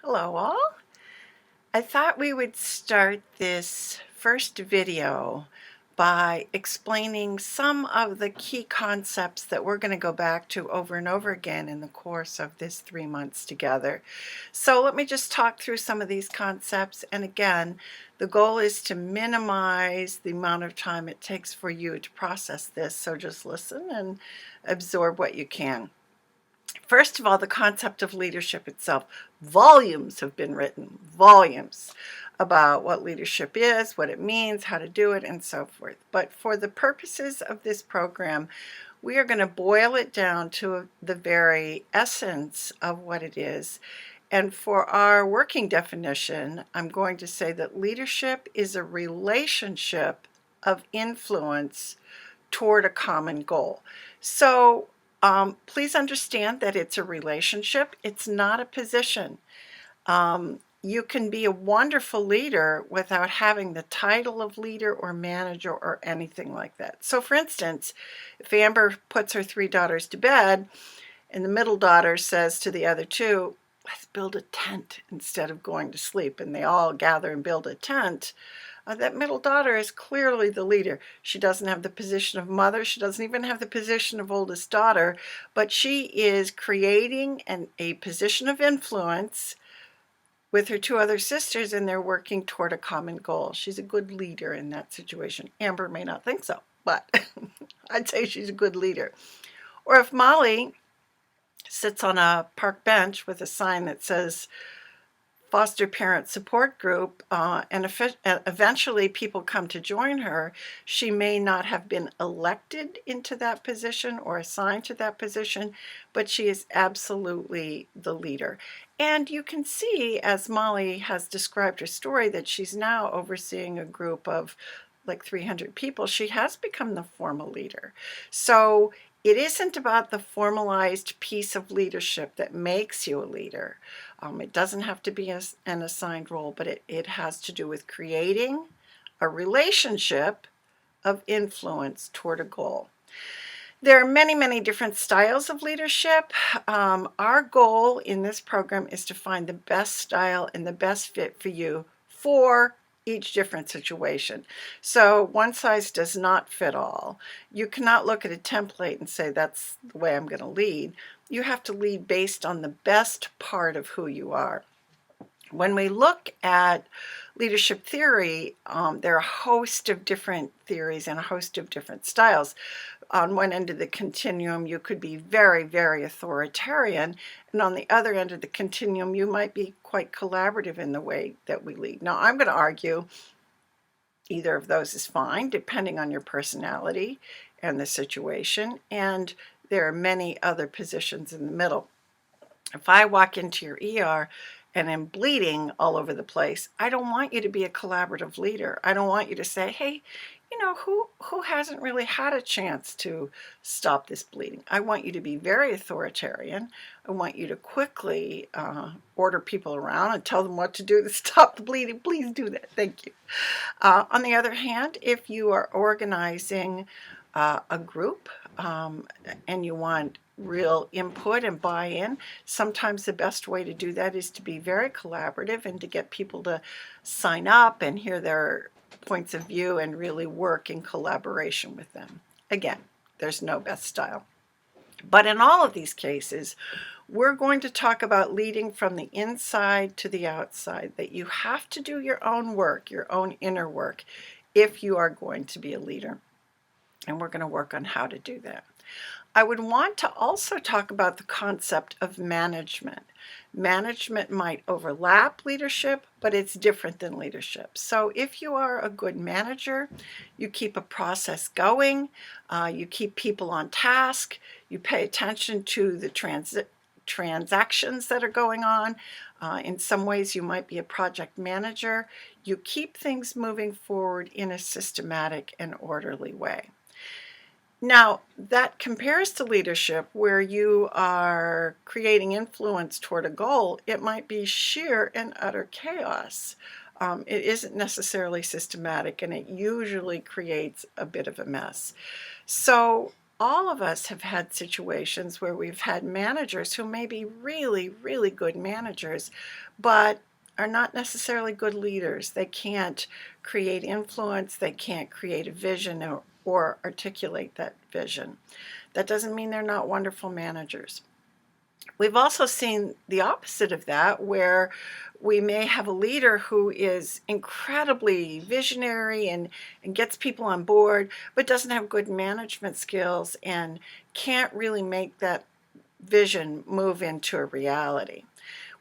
Hello all. I thought we would start this first video by explaining some of the key concepts that we're going to go back to over and over again in the course of this 3 months together. So let me just talk through some of these concepts. And again, the goal is to minimize the amount of time it takes for you to process this. So just listen and absorb what you can. First of all, the concept of leadership itself. Volumes have been written, volumes, about what leadership is, what it means, how to do it, and so forth. But for the purposes of this program, we are going to boil it down to the very essence of what it is. And for our working definition, I'm going to say that leadership is a relationship of influence toward a common goal. So please understand that it's a relationship. It's not a position. You can be a wonderful leader without having the title of leader or manager or anything like that. So for instance, if Amber puts her 3 daughters to bed and the middle daughter says to the other 2, let's build a tent instead of going to sleep, and they all gather and build a tent, that middle daughter is clearly the leader. She doesn't have the position of mother. She doesn't even have the position of oldest daughter, but she is creating a position of influence with her 2 other sisters, and they're working toward a common goal. She's a good leader in that situation. Amber may not think so, but I'd say she's a good leader. Or if Molly sits on a park bench with a sign that says foster parent support group, and eventually people come to join her, she may not have been elected into that position or assigned to that position, but she is absolutely the leader. And you can see, as Molly has described her story, that she's now overseeing a group of like 300 people. She has become the formal leader. So it isn't about the formalized piece of leadership that makes you a leader. It doesn't have to be an assigned role, but it has to do with creating a relationship of influence toward a goal. There are many, many different styles of leadership. Our goal in this program is to find the best style and the best fit for you for each different situation. So one size does not fit all. You cannot look at a template and say, that's the way I'm going to lead. You have to lead based on the best part of who you are. When we look at leadership theory, there are a host of different theories and a host of different styles. On one end of the continuum, you could be very, very authoritarian, and on the other end of the continuum, you might be quite collaborative in the way that we lead. Now, I'm going to argue either of those is fine, depending on your personality and the situation, and there are many other positions in the middle. If I walk into your ER and am bleeding all over the place, I don't want you to be a collaborative leader. I don't want you to say, hey, who hasn't really had a chance to stop this bleeding? I want you to be very authoritarian. I want you to quickly order people around and tell them what to do to stop the bleeding. Please do that. Thank you. On the other hand, if you are organizing a group and you want real input and buy-in, sometimes the best way to do that is to be very collaborative and to get people to sign up and hear their points of view and really work in collaboration with them. Again, there's no best style. But in all of these cases, we're going to talk about leading from the inside to the outside, that you have to do your own work, your own inner work, if you are going to be a leader. And we're going to work on how to do that. I would want to also talk about the concept of management. Management might overlap leadership, but it's different than leadership. So if you are a good manager, you keep a process going, you keep people on task, you pay attention to the transactions that are going on. In some ways, you might be a project manager. You keep things moving forward in a systematic and orderly way. Now, that compares to leadership where you are creating influence toward a goal. It might be sheer and utter chaos. It isn't necessarily systematic, and it usually creates a bit of a mess. So all of us have had situations where we've had managers who may be really, really good managers, but are not necessarily good leaders. They can't create influence, they can't create a vision or articulate that vision. That doesn't mean they're not wonderful managers. We've also seen the opposite of that, where we may have a leader who is incredibly visionary and gets people on board, but doesn't have good management skills and can't really make that vision move into a reality.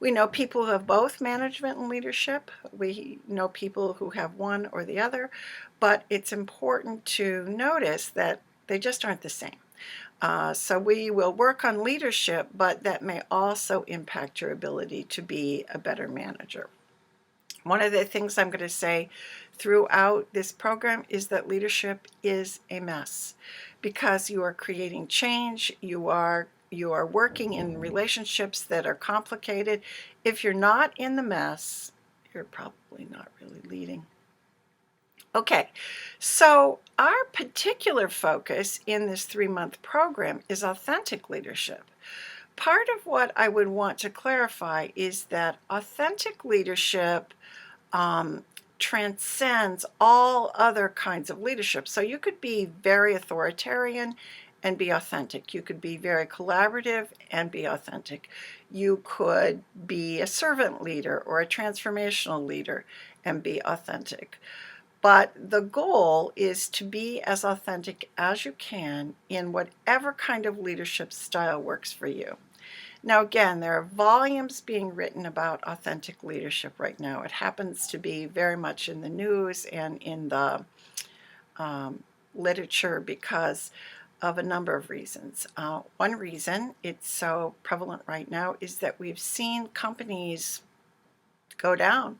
We know people who have both management and leadership. We know people who have one or the other, but it's important to notice that they just aren't the same. So we will work on leadership, but that may also impact your ability to be a better manager. One of the things I'm going to say throughout this program is that leadership is a mess, because you are creating change, you are working in relationships that are complicated. If you're not in the mess, you're probably not really leading. Okay, so our particular focus in this 3-month program is authentic leadership. Part of what I would want to clarify is that authentic leadership transcends all other kinds of leadership. So you could be very authoritarian and be authentic. You could be very collaborative and be authentic. You could be a servant leader or a transformational leader and be authentic. But the goal is to be as authentic as you can in whatever kind of leadership style works for you. Now, again, there are volumes being written about authentic leadership right now. It happens to be very much in the news and in the literature because of a number of reasons. One reason it's so prevalent right now is that we've seen companies go down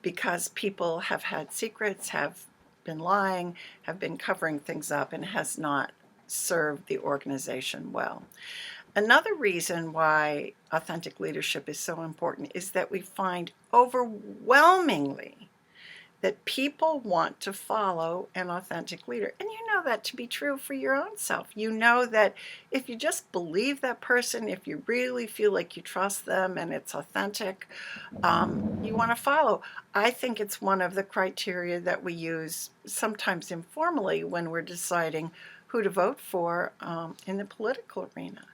because people have had secrets, have been lying, have been covering things up, and has not served the organization well. Another reason why authentic leadership is so important is that we find overwhelmingly that people want to follow an authentic leader. And you know that to be true for your own self. You know that if you just believe that person, if you really feel like you trust them and it's authentic, you want to follow. I think it's one of the criteria that we use sometimes informally when we're deciding who to vote for in the political arena.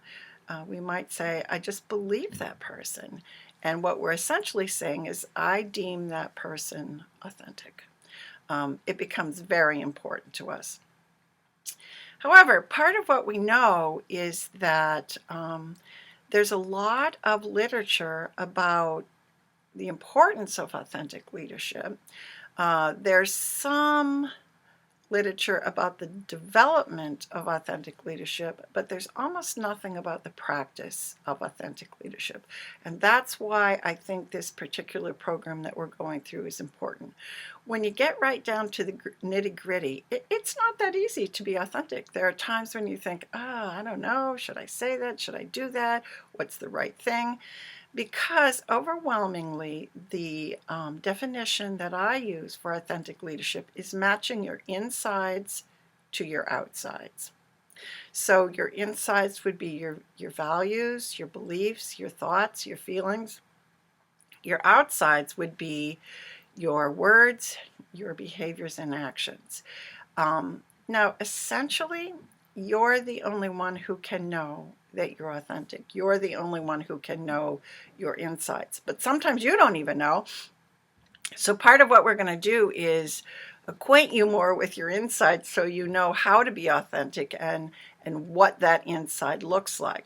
We might say, I just believe that person. And what we're essentially saying is, I deem that person authentic. It becomes very important to us. However, part of what we know is that there's a lot of literature about the importance of authentic leadership. There's some literature about the development of authentic leadership, but there's almost nothing about the practice of authentic leadership. And that's why I think this particular program that we're going through is important. When you get right down to the nitty-gritty, it's not that easy to be authentic. There are times when you think, I don't know, should I say that? Should I do that? What's the right thing? Because overwhelmingly, the definition that I use for authentic leadership is matching your insides to your outsides. So your insides would be your values, your beliefs, your thoughts, your feelings. Your outsides would be your words, your behaviors, and actions. Now, essentially, you're the only one who can know that you're authentic. You're the only one who can know your insights. But sometimes you don't even know. So part of what we're going to do is acquaint you more with your insights so you know how to be authentic and what that inside looks like.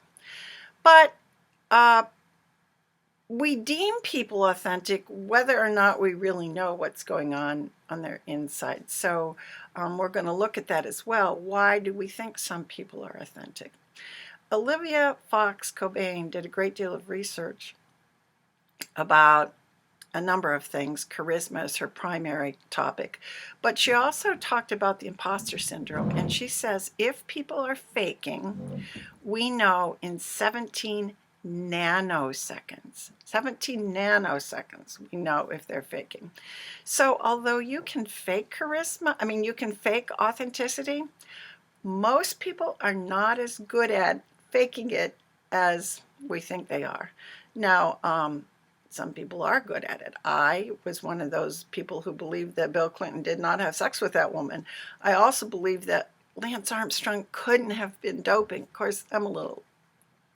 But we deem people authentic whether or not we really know what's going on their inside. So we're going to look at that as well. Why do we think some people are authentic? Olivia Fox Cobain did a great deal of research about a number of things. Charisma is her primary topic. But she also talked about the imposter syndrome. And she says if people are faking, we know in 17 nanoseconds, we know if they're faking. So although you can fake charisma, you can fake authenticity, Most people are not as good at faking it as we think they are. Now, some people are good at it. I was one of those people who believed that Bill Clinton did not have sex with that woman. I also believed that Lance Armstrong couldn't have been doping. Of course, I'm a little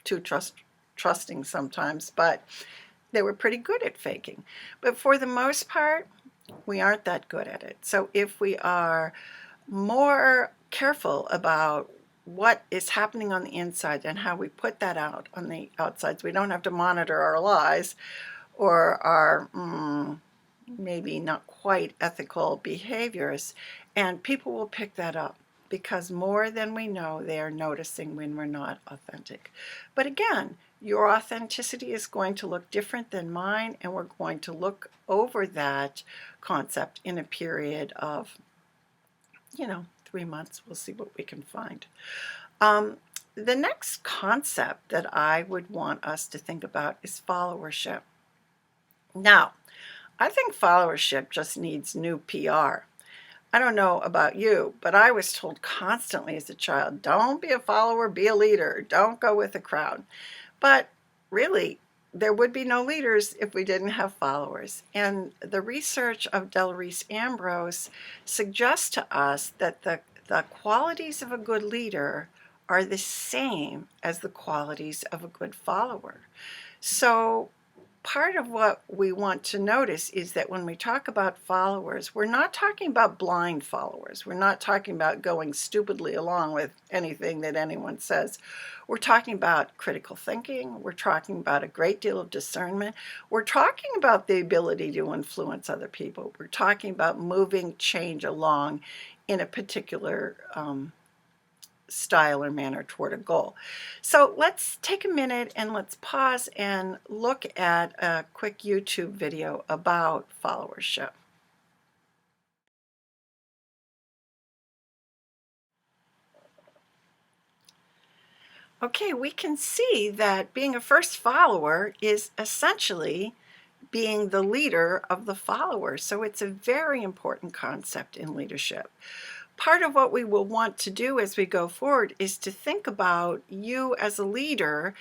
too trusting sometimes, but they were pretty good at faking. But for the most part, we aren't that good at it. So if we are more careful about what is happening on the inside and how we put that out on the outside, so we don't have to monitor our lies or our maybe not quite ethical behaviors, and people will pick that up because more than we know, they are noticing when we're not authentic. But again, your authenticity is going to look different than mine, and we're going to look over that concept in a period of 3 months. We'll see what we can find. The next concept that I would want us to think about is followership. Now, I think followership just needs new PR. I don't know about you, but I was told constantly as a child, don't be a follower, be a leader. Don't go with the crowd. But really, there would be no leaders if we didn't have followers. And the research of Delarice Ambrose suggests to us that the qualities of a good leader are the same as the qualities of a good follower. So part of what we want to notice is that when we talk about followers, we're not talking about blind followers. We're not talking about going stupidly along with anything that anyone says. We're talking about critical thinking. We're talking about a great deal of discernment. We're talking about the ability to influence other people. We're talking about moving change along in a particular style or manner toward a goal. So let's take a minute and let's pause and look at a quick YouTube video about followership. Okay, we can see that being a first follower is essentially being the leader of the followers. So it's a very important concept in leadership. Part of what we will want to do as we go forward is to think about you as a leader.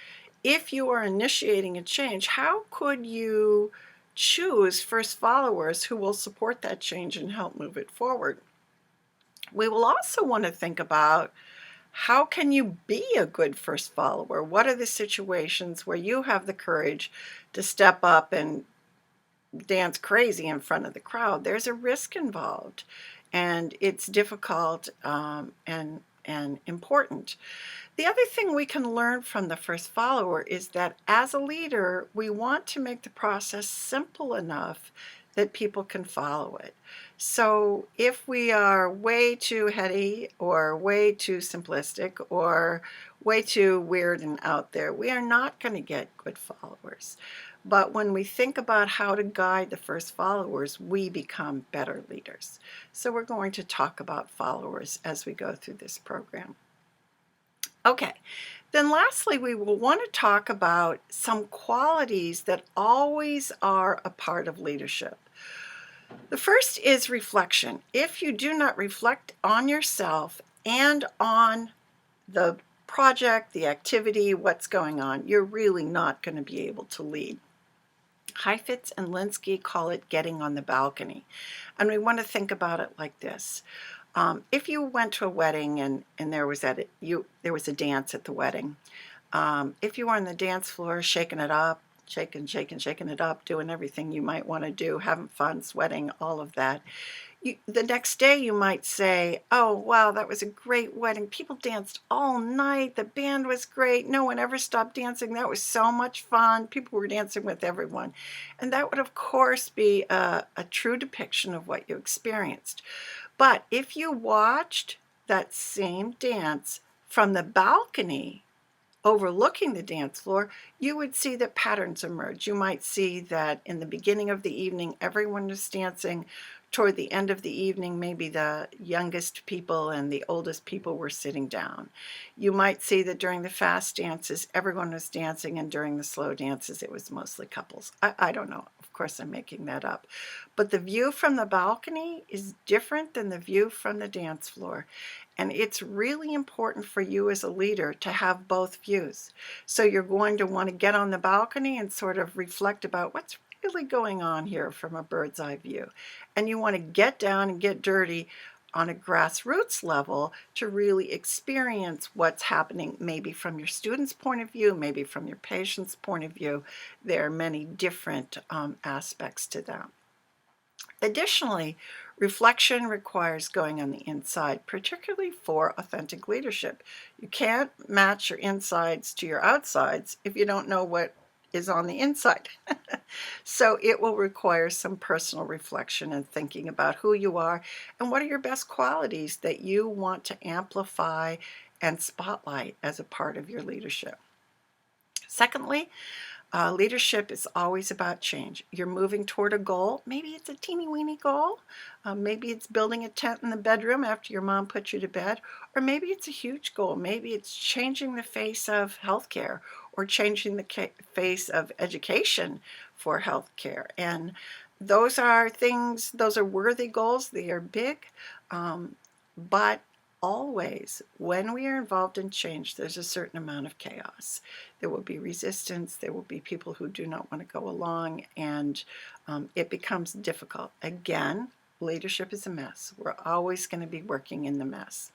If you are initiating a change, how could you choose first followers who will support that change and help move it forward? We will also want to think about how can you be a good first follower? What are the situations where you have the courage to step up and dance crazy in front of the crowd? There's a risk involved, and it's difficult and important. The other thing we can learn from the first follower is that as a leader, we want to make the process simple enough that people can follow it. So if we are way too heady or way too simplistic or way too weird and out there, we are not going to get good followers. But when we think about how to guide the first followers, we become better leaders. So we're going to talk about followers as we go through this program. Okay, then lastly, we will want to talk about some qualities that always are a part of leadership. The first is reflection. If you do not reflect on yourself and on the project, the activity, what's going on, you're really not going to be able to lead. Heifetz and Linsky call it getting on the balcony. And we want to think about it like this. If you went to a wedding and there was a dance at the wedding, if you were on the dance floor shaking it up, shaking it up, doing everything you might want to do, having fun, sweating, all of that, the next day you might say, oh, wow, that was a great wedding. People danced all night. The band was great. No one ever stopped dancing. That was so much fun. People were dancing with everyone. And that would, of course, be a true depiction of what you experienced. But if you watched that same dance from the balcony overlooking the dance floor, you would see that patterns emerge. You might see that in the beginning of the evening, everyone was dancing toward the end of the evening, maybe the youngest people and the oldest people were sitting down. You might see that during the fast dances, everyone was dancing, and during the slow dances, it was mostly couples. I don't know. Of course, I'm making that up. But the view from the balcony is different than the view from the dance floor. And it's really important for you as a leader to have both views. So you're going to want to get on the balcony and sort of reflect about what's really going on here from a bird's eye view. And you want to get down and get dirty on a grassroots level to really experience what's happening, maybe from your student's point of view, maybe from your patient's point of view. There are many different aspects to that. Additionally, reflection requires going on the inside, particularly for authentic leadership. You can't match your insides to your outsides if you don't know what is on the inside. So it will require some personal reflection and thinking about who you are and what are your best qualities that you want to amplify and spotlight as a part of your leadership. Secondly, leadership is always about change. You're moving toward a goal. Maybe it's a teeny weeny goal. Maybe it's building a tent in the bedroom after your mom put you to bed. Or maybe it's a huge goal. Maybe it's changing the face of healthcare or changing the face of education for healthcare. And those are things, those are worthy goals. They are big. But always, when we are involved in change, there's a certain amount of chaos. There will be resistance. There will be people who do not want to go along, and it becomes difficult. Again, leadership is a mess. We're always going to be working in the mess.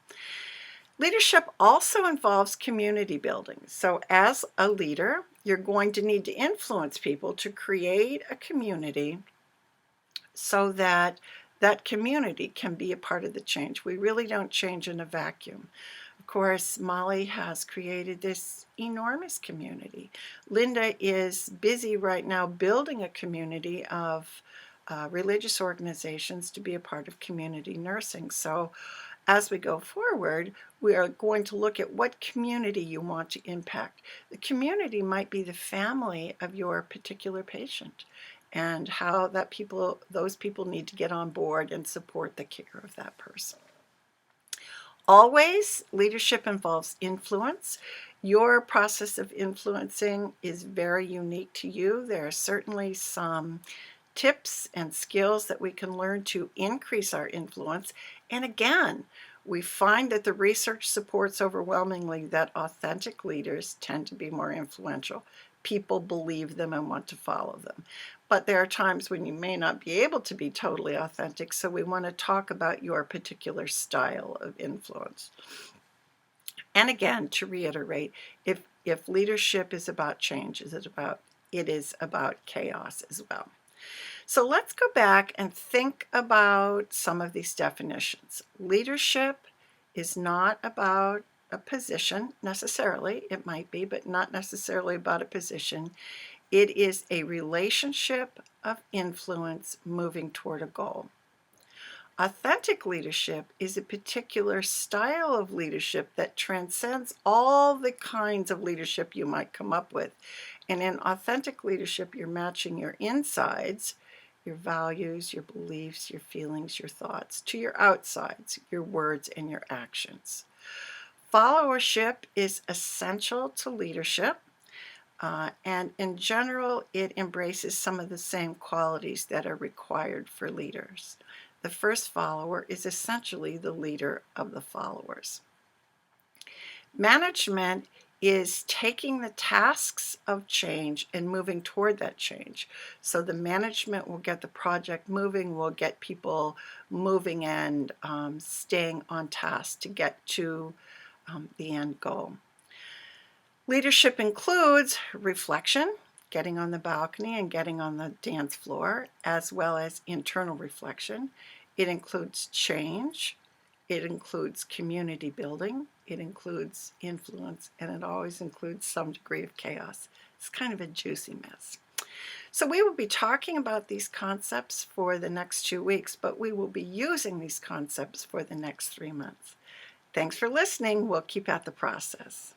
Leadership also involves community building. So as a leader, you're going to need to influence people to create a community so that that community can be a part of the change. We really don't change in a vacuum. Of course, Molly has created this enormous community. Linda is busy right now building a community of religious organizations to be a part of community nursing. So as we go forward, we are going to look at what community you want to impact. The community might be the family of your particular patient, and how those people need to get on board and support the care of that person. Always, leadership involves influence. Your process of influencing is very unique to you. There are certainly some tips and skills that we can learn to increase our influence. And again, we find that the research supports overwhelmingly that authentic leaders tend to be more influential. People believe them and want to follow them. But there are times when you may not be able to be totally authentic, so we want to talk about your particular style of influence. And again, to reiterate, if leadership is about change, it is about chaos as well. So let's go back and think about some of these definitions. Leadership is not about a position necessarily. It might be, but not necessarily about a position. It is a relationship of influence moving toward a goal. Authentic leadership is a particular style of leadership that transcends all the kinds of leadership you might come up with. And in authentic leadership, you're matching your insides, your values, your beliefs, your feelings, your thoughts, to your outsides, your words and your actions. Followership is essential to leadership. And in general, it embraces some of the same qualities that are required for leaders. The first follower is essentially the leader of the followers. Management is taking the tasks of change and moving toward that change. So the management will get the project moving, will get people moving and staying on task to get to the end goal. Leadership includes reflection, getting on the balcony and getting on the dance floor, as well as internal reflection. It includes change. It includes community building. It includes influence, and it always includes some degree of chaos. It's kind of a juicy mess. So we will be talking about these concepts for the next 2 weeks, but we will be using these concepts for the next 3 months. Thanks for listening. We'll keep at the process.